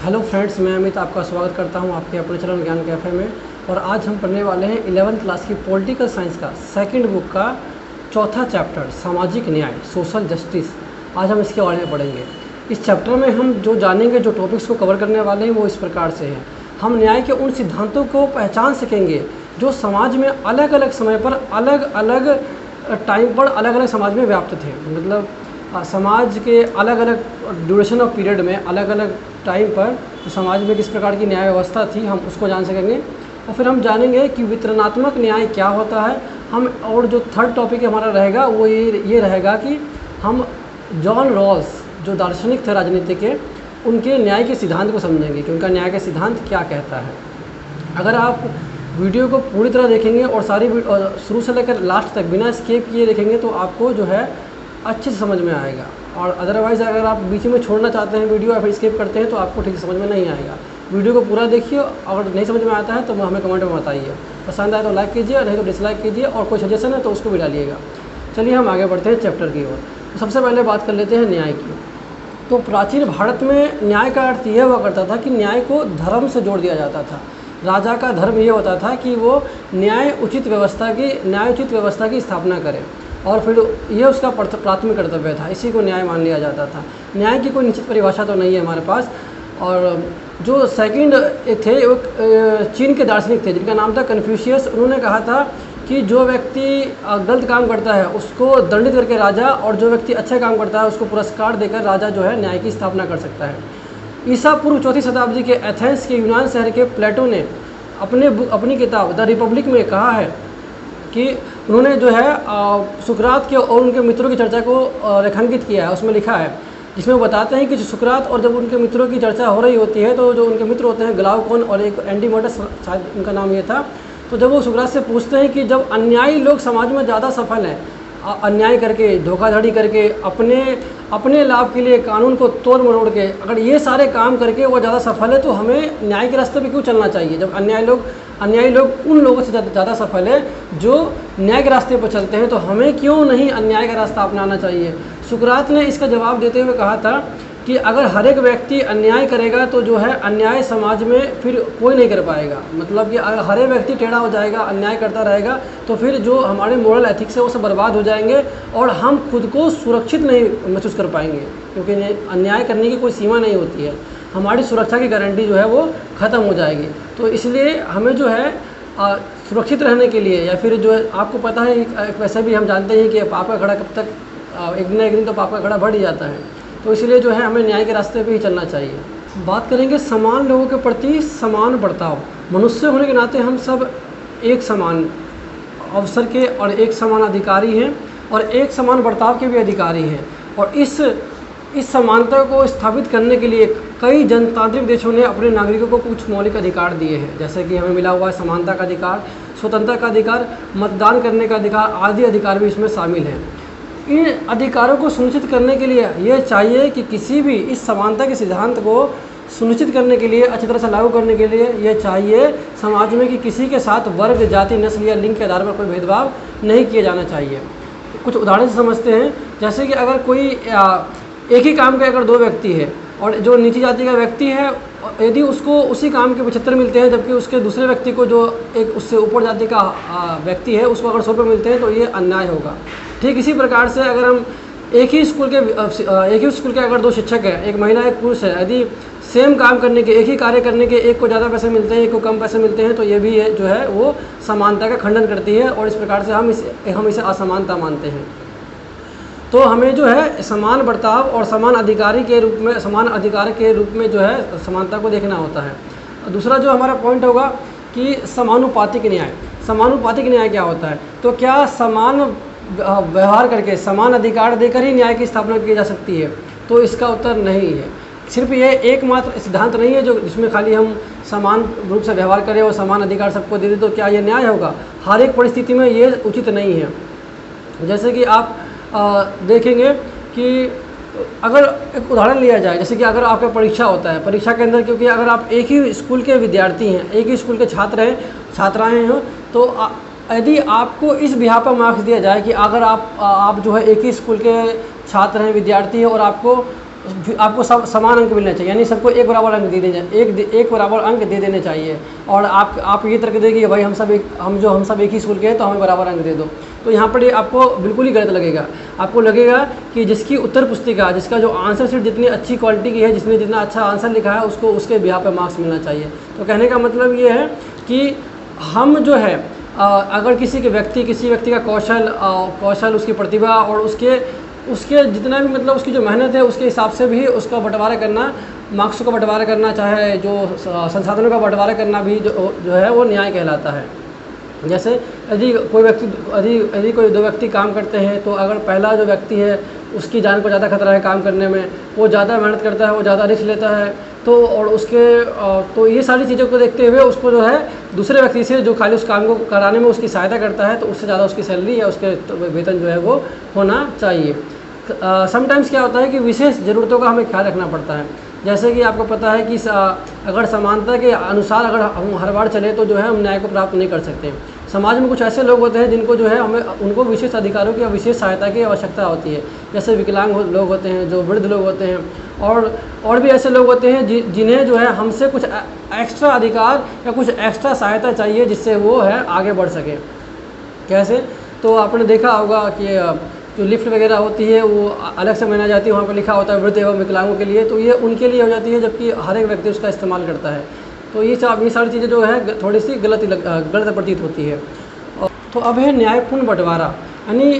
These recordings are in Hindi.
हेलो फ्रेंड्स, मैं अमित आपका स्वागत करता हूं आपके अपने चैनल ज्ञान कैफ़े में। और आज हम पढ़ने वाले हैं 11th क्लास की पॉलिटिकल साइंस का सेकंड बुक का चौथा चैप्टर सामाजिक न्याय, सोशल जस्टिस। आज हम इसके बारे में पढ़ेंगे। इस चैप्टर में हम जो जानेंगे, जो टॉपिक्स को कवर करने वाले हैं वो इस प्रकार से हैं। हम न्याय के उन सिद्धांतों को पहचान सकेंगे जो समाज में अलग अलग समय पर अलग अलग टाइम पर अलग अलग समाज में व्याप्त थे। मतलब समाज के अलग अलग ड्यूरेशन ऑफ पीरियड में अलग अलग टाइम पर तो समाज में किस प्रकार की न्याय व्यवस्था थी, हम उसको जान सकेंगे। और फिर हम जानेंगे कि वितरणात्मक न्याय क्या होता है। हम और जो थर्ड टॉपिक हमारा रहेगा वो ये रहेगा कि हम जॉन रॉल्स जो दार्शनिक थे राजनीति के, उनके न्याय के सिद्धांत को समझेंगे कि उनका न्याय का सिद्धांत क्या कहता है। अगर आप वीडियो को पूरी तरह देखेंगे और सारी शुरू से लेकर लास्ट तक बिना स्किप किए देखेंगे तो आपको जो है अच्छे से समझ में आएगा। और अदरवाइज़ अगर आप बीच में छोड़ना चाहते हैं वीडियो या फिर स्किप करते हैं तो आपको ठीक से समझ में नहीं आएगा। वीडियो को पूरा देखिए, अगर नहीं समझ में आता है तो हमें कमेंट में बताइए। पसंद आए तो लाइक कीजिए और नहीं तो डिसलाइक कीजिए, और कोई सजेशन है तो उसको भी डालिएगा। चलिए हम आगे बढ़ते हैं चैप्टर की ओर। तो सबसे पहले बात कर लेते हैं न्याय की। तो प्राचीन भारत में न्याय का अर्थ यह हुआ करता था कि न्याय को धर्म से जोड़ दिया जाता था। राजा का धर्म ये होता था कि वो न्याय उचित व्यवस्था की स्थापना करे, और फिर यह उसका प्राथमिक कर्तव्य था। इसी को न्याय मान लिया जाता था। न्याय की कोई निश्चित परिभाषा तो नहीं है हमारे पास। और जो सेकंड थे वो चीन के दार्शनिक थे जिनका नाम था कन्फ्यूशियस। उन्होंने कहा था कि जो व्यक्ति गलत काम करता है उसको दंडित करके राजा, और जो व्यक्ति अच्छा काम करता है उसको पुरस्कार देकर राजा जो है न्याय की स्थापना कर सकता है। ईसा पूर्व 4वीं शताब्दी के एथेंस के यूनान शहर के प्लेटो ने अपनी किताब द रिपब्लिक में कहा है कि उन्होंने जो है सुकरात के और उनके मित्रों की चर्चा को रेखांकित किया है। उसमें लिखा है, जिसमें वो बताते हैं कि जो सुकरात और जब उनके मित्रों की चर्चा हो रही होती है तो जो उनके मित्र होते हैं ग्लाउकोन और एक एंटीमोटस, शायद उनका नाम ये था, तो जब वो सुकरात से पूछते हैं कि जब अन्यायी लोग समाज में ज़्यादा सफल हैं, अन्याय करके, धोखाधड़ी करके, अपने लाभ के लिए कानून को तोड़ मरोड़ के, अगर ये सारे काम करके वो ज़्यादा सफल है तो हमें न्याय के रास्ते पे क्यों चलना चाहिए? जब अन्यायी लोग उन लोगों से ज़्यादा सफल है जो न्याय के रास्ते पर चलते हैं, तो हमें क्यों नहीं अन्याय का रास्ता अपनाना चाहिए? सुकरात ने इसका जवाब देते हुए कहा था कि अगर हर एक व्यक्ति अन्याय करेगा तो जो है अन्याय समाज में फिर कोई नहीं कर पाएगा। मतलब कि अगर हर एक व्यक्ति टेढ़ा हो जाएगा, अन्याय करता रहेगा, तो फिर जो हमारे मोरल एथिक्स है वो सब बर्बाद हो जाएंगे और हम खुद को सुरक्षित नहीं महसूस कर पाएंगे, क्योंकि अन्याय करने की कोई सीमा नहीं होती है। हमारी सुरक्षा की गारंटी जो है वो ख़त्म हो जाएगी। तो इसलिए हमें जो है सुरक्षित रहने के लिए, या फिर जो है आपको पता है वैसे भी हम जानते हैं कि पाप का खड़ा कब तक, एक दिन तो पाप का खड़ा बढ़ ही जाता है। तो इसलिए जो है हमें न्याय के रास्ते पे ही चलना चाहिए। बात करेंगे समान लोगों के प्रति समान बर्ताव। मनुष्य होने के नाते हम सब एक समान अवसर के और एक समान अधिकारी हैं और एक समान बर्ताव के भी अधिकारी हैं। और इस समानता को स्थापित करने के लिए कई जनतांत्रिक देशों ने अपने नागरिकों को कुछ मौलिक अधिकार दिए हैं, जैसे कि हमें मिला हुआ है समानता का अधिकार, स्वतंत्रता का अधिकार, मतदान करने का अधिकार आदि अधिकार भी इसमें शामिल हैं। इन अधिकारों को सुनिश्चित करने के लिए यह चाहिए कि किसी भी इस समानता के सिद्धांत को सुनिश्चित करने के लिए, अच्छी तरह से लागू करने के लिए यह चाहिए समाज में कि किसी के साथ वर्ग, जाति, नस्ल या लिंग के आधार पर कोई भेदभाव नहीं किया जाना चाहिए। कुछ उदाहरण से समझते हैं, जैसे कि अगर कोई एक ही काम के अगर दो व्यक्ति है और जो नीची जाति का व्यक्ति है, यदि उसको उसी काम के 75 मिलते हैं, जबकि उसके दूसरे व्यक्ति को जो एक उससे ऊपर जाति का व्यक्ति है उसको अगर 100 रुपये मिलते हैं, तो ये अन्याय होगा। ठीक इसी प्रकार से अगर हम एक ही स्कूल के अगर दो शिक्षक हैं, एक महिला एक पुरुष है, यदि सेम काम करने के, एक ही कार्य करने के एक को ज़्यादा पैसे मिलते हैं, एक को कम पैसे मिलते हैं, तो ये भी जो है वो समानता का खंडन करती है और इस प्रकार से हम इसे असमानता मानते हैं। तो हमें जो है समान बर्ताव और समान अधिकार के रूप में जो है समानता को देखना होता है। दूसरा जो हमारा पॉइंट होगा कि समानुपातिक न्याय क्या होता है? तो क्या समान व्यवहार करके, समान अधिकार देकर ही न्याय की स्थापना की जा सकती है? तो इसका उत्तर नहीं है। सिर्फ ये एकमात्र सिद्धांत नहीं है जो जिसमें खाली हम समान रूप से व्यवहार करें और समान अधिकार सबको दे दें तो क्या ये न्याय होगा? हर एक परिस्थिति में ये उचित नहीं है। जैसे कि आप देखेंगे कि अगर एक उदाहरण लिया जाए, जैसे कि अगर आपका परीक्षा होता है, परीक्षा के अंदर क्योंकि अगर आप एक ही स्कूल के विद्यार्थी हैं, एक ही स्कूल के छात्राएँ हैं, तो यदि आपको इस बिहार पर मार्क्स दिया जाए कि अगर आप जो है एक ही स्कूल के छात्र हैं, विद्यार्थी हैं, और आपको आपको सब समान अंक मिलने चाहिए, यानी सबको एक बराबर अंक दे देने, एक बराबर अंक दे देने चाहिए। और आप ये तर्क देंगे कि भाई हम सब एक ही स्कूल के हैं तो हमें बराबर अंक दे दो, तो यहाँ पर ये आपको बिल्कुल ही गलत लगेगा। आपको लगेगा कि जिसकी उत्तर पुस्तिका, जिसका जो आंसर शीट जितनी अच्छी क्वालिटी की है, जिसने जितना अच्छा आंसर लिखा है, उसको उसके बिहार पर मार्क्स मिलना चाहिए। तो कहने का मतलब ये है कि हम जो है अगर किसी व्यक्ति का कौशल, उसकी प्रतिभा और उसके जितना भी मतलब उसकी जो मेहनत है, उसके हिसाब से भी उसका बंटवारा करना, मार्क्स का बंटवारा करना, चाहे जो संसाधनों का बंटवारा करना भी जो है वो न्याय कहलाता है। जैसे यदि कोई दो व्यक्ति काम करते हैं, तो अगर पहला जो व्यक्ति है उसकी जान को ज़्यादा खतरा है काम करने में, वो ज़्यादा मेहनत करता है, वो ज़्यादा रिस्क लेता है, तो ये सारी चीज़ों को देखते हुए उसको जो है दूसरे व्यक्ति से जो खाली उस काम को कराने में उसकी सहायता करता है, तो उससे ज़्यादा उसकी सैलरी या उसके वेतन जो है वो होना चाहिए। समटाइम्स क्या होता है कि विशेष ज़रूरतों का हमें ख्याल रखना पड़ता है। जैसे कि आपको पता है कि अगर समानता के अनुसार अगर हम हर बार चले तो जो है हम न्याय को प्राप्त नहीं कर सकते। समाज में कुछ ऐसे लोग होते हैं जिनको जो है उनको विशेष अधिकारों की या विशेष सहायता की आवश्यकता होती है। जैसे विकलांग लोग होते हैं, जो वृद्ध लोग होते हैं, और भी ऐसे लोग होते हैं जिन्हें जो है हमसे कुछ एक्स्ट्रा अधिकार या कुछ एक्स्ट्रा सहायता चाहिए, जिससे वो है आगे बढ़ सके। कैसे? तो आपने देखा होगा कि जो लिफ्ट वगैरह होती है वो अलग से बनाई जाती है, वहाँ पर लिखा होता है वृद्ध एवं विकलांगों के लिए, तो ये उनके लिए हो जाती है, जबकि हर एक व्यक्ति उसका इस्तेमाल करता है। तो ये सारी चीज़ें जो है थोड़ी सी गलत प्रतीत होती है। तो अब है न्यायपूर्ण बंटवारा, यानी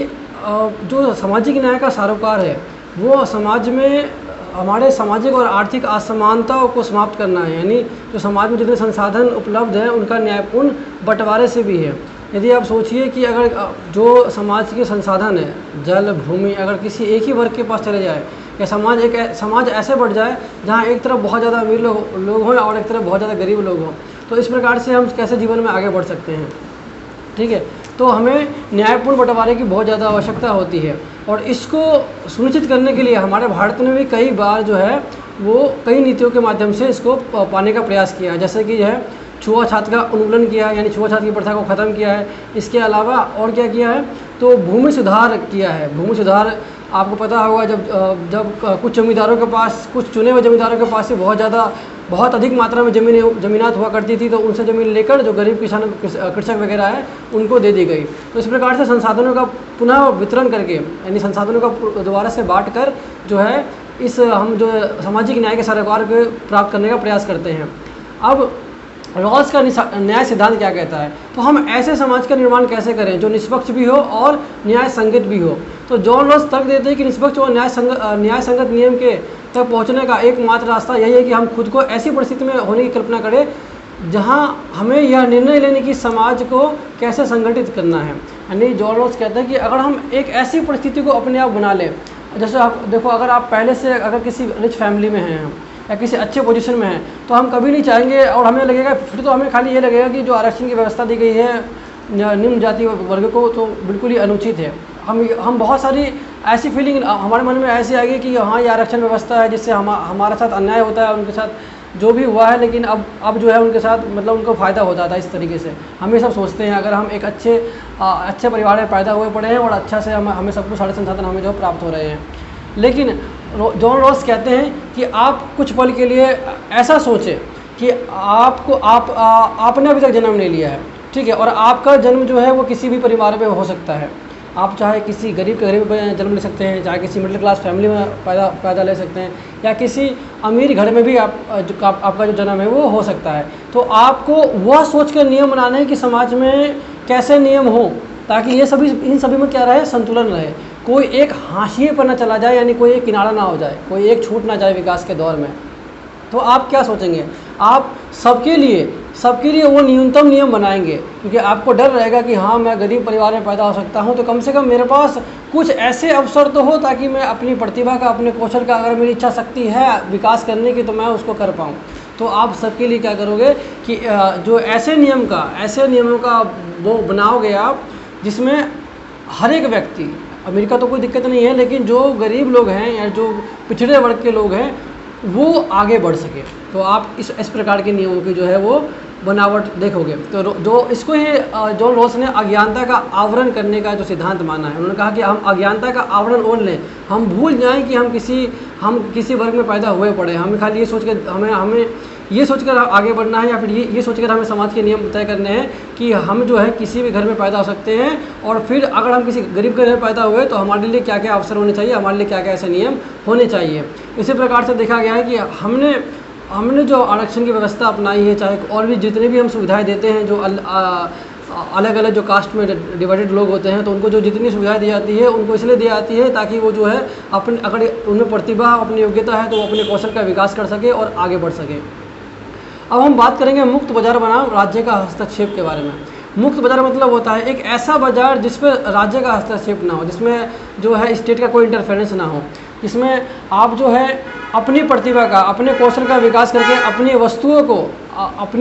जो सामाजिक न्याय का सरोकार है वो समाज में हमारे सामाजिक और आर्थिक असमानताओं को समाप्त करना है। यानी जो समाज में जितने संसाधन उपलब्ध हैं उनका न्यायपूर्ण बंटवारे से भी है। यदि आप सोचिए कि अगर जो समाज के संसाधन है, जल, भूमि, अगर किसी एक ही वर्ग के पास चले जाए, या समाज ऐसे बढ़ जाए जहाँ एक तरफ बहुत ज़्यादा अमीर लोग हों और एक तरफ बहुत ज़्यादा गरीब लोग हों, तो इस प्रकार से हम कैसे जीवन में आगे बढ़ सकते हैं? ठीक है, तो हमें न्यायपूर्ण बंटवारे की बहुत ज़्यादा आवश्यकता होती है, और इसको सुनिश्चित करने के लिए हमारे भारत ने भी कई बार जो है वो कई नीतियों के माध्यम से इसको पाने का प्रयास किया। जैसे कि जो है छुआछूत का उन्मूलन किया है, यानी छुआछूत की प्रथा को ख़त्म किया है। इसके अलावा और क्या किया है? तो भूमि सुधार किया है। भूमि सुधार आपको पता होगा, जब कुछ जमींदारों के पास, कुछ चुने हुए जमींदारों के पास से बहुत अधिक मात्रा में ज़मीनात हुआ करती थी, तो उनसे ज़मीन लेकर जो गरीब कृषक वगैरह है उनको दे दी गई। तो इस प्रकार से संसाधनों का पुनः वितरण करके, यानी संसाधनों का दोबारा से बांट कर जो है हम जो सामाजिक न्याय के सरोकार को प्राप्त करने का प्रयास करते हैं। अब रॉल्स का न्याय सिद्धांत क्या कहता है? तो हम ऐसे समाज का निर्माण कैसे करें जो निष्पक्ष भी हो और न्याय संगत भी हो? तो जॉन रॉल्स तर्क देते हैं कि निष्पक्ष और न्याय संगत नियम के तक पहुंचने का एकमात्र रास्ता यही है कि हम खुद को ऐसी परिस्थिति में होने की कल्पना करें जहां हमें यह निर्णय लेने की समाज को कैसे संगठित करना है। यानी जॉन रॉल्स कहते हैं कि अगर हम एक ऐसी परिस्थिति को अपने आप बना लें, जैसे आप देखो, अगर आप पहले से अगर किसी रिच फैमिली में हैं या किसी अच्छे पोजीशन में हैं, तो हम कभी नहीं चाहेंगे, और हमें लगेगा, फिर तो हमें खाली ये लगेगा कि जो आरक्षण की व्यवस्था दी गई है निम्न जाति वर्ग को, तो बिल्कुल ही अनुचित है। हम बहुत सारी ऐसी फीलिंग हमारे मन में ऐसी आएगी कि हाँ, ये आरक्षण व्यवस्था है जिससे हमारे साथ अन्याय होता है, उनके साथ जो भी हुआ है, लेकिन अब जो है उनके साथ मतलब उनको फ़ायदा हो जाता है। इस तरीके से हम ये सब सोचते हैं। अगर हम एक अच्छे परिवार में पैदा हुए पड़े हैं और अच्छा से हमें सब कुछ सारे संसाधन हमें जो प्राप्त हो रहे हैं, लेकिन जॉन रॉल्स कहते हैं कि आप कुछ पल के लिए ऐसा सोचें कि आपने अभी तक जन्म नहीं लिया है, ठीक है, और आपका जन्म जो है वो किसी भी परिवार में हो सकता है। आप चाहे किसी गरीब के घर में जन्म ले सकते हैं, चाहे किसी मिडिल क्लास फैमिली में पैदा ले सकते हैं, या किसी अमीर घर में भी आपका जो जन्म है वो हो सकता है। तो आपको वह सोच कर नियम बनाने हैं कि समाज में कैसे नियम हो, ताकि इन सभी में क्या रहे, संतुलन रहे, कोई एक हाशिए पर ना चला जाए, यानी कोई एक किनारा ना हो जाए, कोई एक छूट ना जाए विकास के दौर में। तो आप क्या सोचेंगे? आप सबके लिए वो न्यूनतम नियम बनाएंगे, क्योंकि आपको डर रहेगा कि हाँ, मैं गरीब परिवार में पैदा हो सकता हूँ, तो कम से कम मेरे पास कुछ ऐसे अवसर तो हो ताकि मैं अपनी प्रतिभा का, अपने कौशल का, अगर मेरी इच्छा शक्ति है विकास करने की, तो मैं उसको कर पाऊँ। तो आप सबके लिए क्या करोगे कि जो ऐसे नियमों का वो बनाओगे आप, जिसमें हर एक व्यक्ति, अमेरिका तो कोई दिक्कत नहीं है, लेकिन जो गरीब लोग हैं या जो पिछड़े वर्ग के लोग हैं वो आगे बढ़ सके। तो आप इस प्रकार के नियमों की जो है वो बनावट देखोगे। तो जो इसको ही जॉन रॉल्स ने अज्ञानता का आवरण करने का जो सिद्धांत माना है, उन्होंने कहा कि हम अज्ञानता का आवरण ओढ़ लें, हम भूल जाएं कि हम किसी वर्ग में पैदा हुए पड़े, हमें खाली ये सोच के हमें ये सोचकर आगे बढ़ना है, या फिर ये सोचकर हमें समाज के नियम तय करने हैं कि हम जो है किसी भी घर में पैदा हो सकते हैं, और फिर अगर हम किसी गरीब घर में पैदा हुए तो हमारे लिए क्या क्या अवसर होने चाहिए, हमारे लिए क्या क्या ऐसे नियम होने चाहिए। इसी प्रकार से देखा गया है कि हमने जो आरक्षण की व्यवस्था अपनाई है, चाहे और भी जितने भी हम सुविधाएं देते हैं, जो अलग अलग जो कास्ट में डिवाइडेड लोग होते हैं, तो उनको जो जितनी सुविधाएं दी जाती है उनको इसलिए दी जाती है ताकि वो जो है अपने, अगर उनमें प्रतिभा अपनी योग्यता है तो वो अपने कौशल का विकास कर सके और आगे बढ़ सके। अब हम बात करेंगे मुक्त बाजार बनाम राज्य का हस्तक्षेप के बारे में। मुक्त बाजार मतलब होता है एक ऐसा बाजार जिसमें राज्य का हस्तक्षेप ना हो, जिसमें जो है स्टेट का कोई इंटरफेरेंस ना हो, जिसमें आप जो है अपनी प्रतिभा का, अपने कौशल का विकास करके अपनी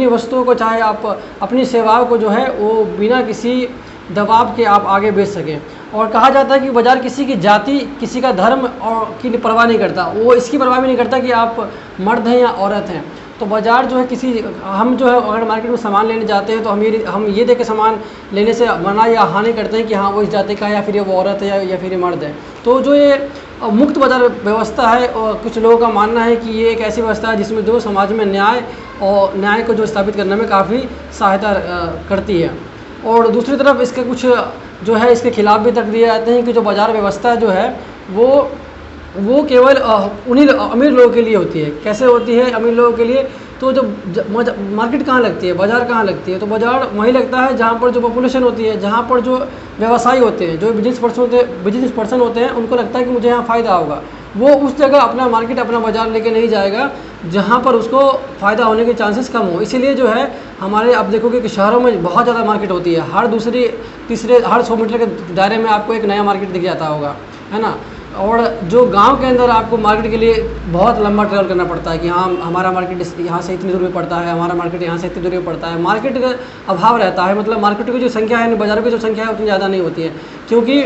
वस्तुओं को चाहे आप अपनी सेवाओं को जो है वो बिना किसी दबाव के आप आगे बेच सकें। और कहा जाता है कि बाज़ार किसी की जाति, किसी का धर्म और की परवाह नहीं करता, वो इसकी परवाह भी नहीं करता कि आप मर्द हैं या औरत हैं। तो बाज़ार जो है हम जो है अगर मार्केट में सामान लेने जाते हैं तो हम ये देख के सामान लेने से मना या हानि करते हैं कि हाँ वो इस जाति का है, या फिर ये वो औरत है, या फिर ये मर्द है। तो जो ये मुक्त बाजार व्यवस्था है, और कुछ लोगों का मानना है कि ये एक ऐसी व्यवस्था है जिसमें जो समाज में न्याय को जो स्थापित करने में काफ़ी सहायता करती है। और दूसरी तरफ इसके कुछ जो है इसके खिलाफ भी तर्क दिए जाते हैं कि जो बाज़ार व्यवस्था जो है वो केवल उन्हीं अमीर लोगों के लिए होती है। कैसे होती है अमीर लोगों के लिए? तो जो मार्केट कहाँ लगती है, बाज़ार कहाँ लगती है? तो बाज़ार वहीं लगता है जहाँ पर जो पॉपुलेशन होती है, जहाँ पर जो व्यवसायी होते हैं, जो बिजनेस पर्सन होते हैं, उनको लगता है कि मुझे यहाँ फ़ायदा होगा। वो उस जगह अपना मार्केट, अपना बाज़ार लेके नहीं जाएगा जहाँ पर उसको फ़ायदा होने के चांसेस कम हो। इसीलिए जो है हमारे आप देखोगे कि शहरों में बहुत ज़्यादा मार्केट होती है, हर दूसरे तीसरे हर 100 मीटर के दायरे में आपको एक नया मार्केट दिख जाता होगा, है ना। और जो गांव के अंदर आपको मार्केट के लिए बहुत लंबा ट्रैवल करना पड़ता है कि हाँ हमारा मार्केट यहाँ से इतनी दूरी पे पड़ता है, हमारा मार्केट यहाँ से इतनी दूरी पे पड़ता है। मार्केट का अभाव रहता है, मतलब मार्केट की जो संख्या है, बाज़ारों की जो संख्या है उतनी ज़्यादा नहीं होती है, क्योंकि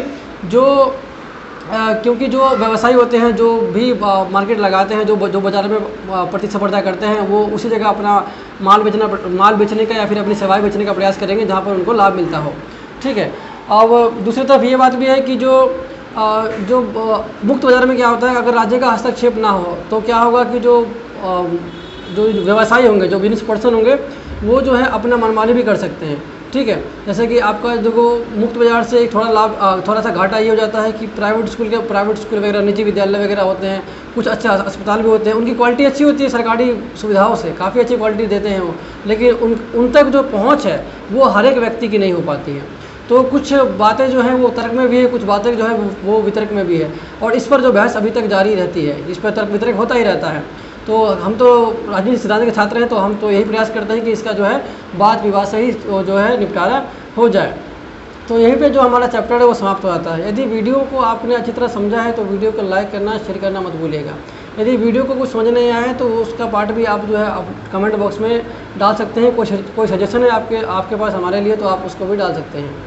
जो व्यवसायी होते हैं, जो भी मार्केट लगाते हैं, जो बाज़ार में प्रतिस्पर्धा करते हैं, वो उसी जगह अपना माल बेचने का या फिर अपनी सेवाएं बेचने का प्रयास करेंगे जहाँ पर उनको लाभ मिलता हो। ठीक है। अब दूसरी तरफ ये बात भी है कि जो मुक्त बाज़ार में क्या होता है, अगर राज्य का हस्तक्षेप ना हो तो क्या होगा कि जो व्यवसायी होंगे, जो बिजनेस पर्सन होंगे, वो जो है अपना मनमानी भी कर सकते हैं। ठीक है। जैसे कि आपका जो मुक्त बाज़ार से एक थोड़ा सा घाटा ये हो जाता है कि प्राइवेट स्कूल वगैरह, निजी विद्यालय वगैरह होते हैं, कुछ अच्छा अस्पताल भी होते हैं, उनकी क्वालिटी अच्छी होती है, सरकारी सुविधाओं से काफ़ी अच्छी क्वालिटी देते हैं वो, लेकिन उन तक जो पहुँच है वो हर एक व्यक्ति की नहीं हो पाती है। तो कुछ बातें जो हैं वो तर्क में भी है, कुछ बातें जो है वो वितर्क में भी है, और इस पर जो बहस अभी तक जारी रहती है, इस पर तर्क वितर्क होता ही रहता है। तो हम तो राजनीति सिद्धांत के छात्र हैं, तो हम तो यही प्रयास करते हैं कि इसका जो है वाद विवाद से ही जो है निपटारा हो जाए। तो यहीं पे जो हमारा चैप्टर है वो समाप्त हो जाता है। यदि वीडियो को आपने अच्छी तरह समझा है तो वीडियो को लाइक करना, शेयर करना मत भूलिएगा। यदि वीडियो को कुछ समझ नहीं आया है तो उसका पार्ट भी आप जो है कमेंट बॉक्स में डाल सकते हैं। कोई सजेशन है आपके पास हमारे लिए तो आप उसको भी डाल सकते हैं।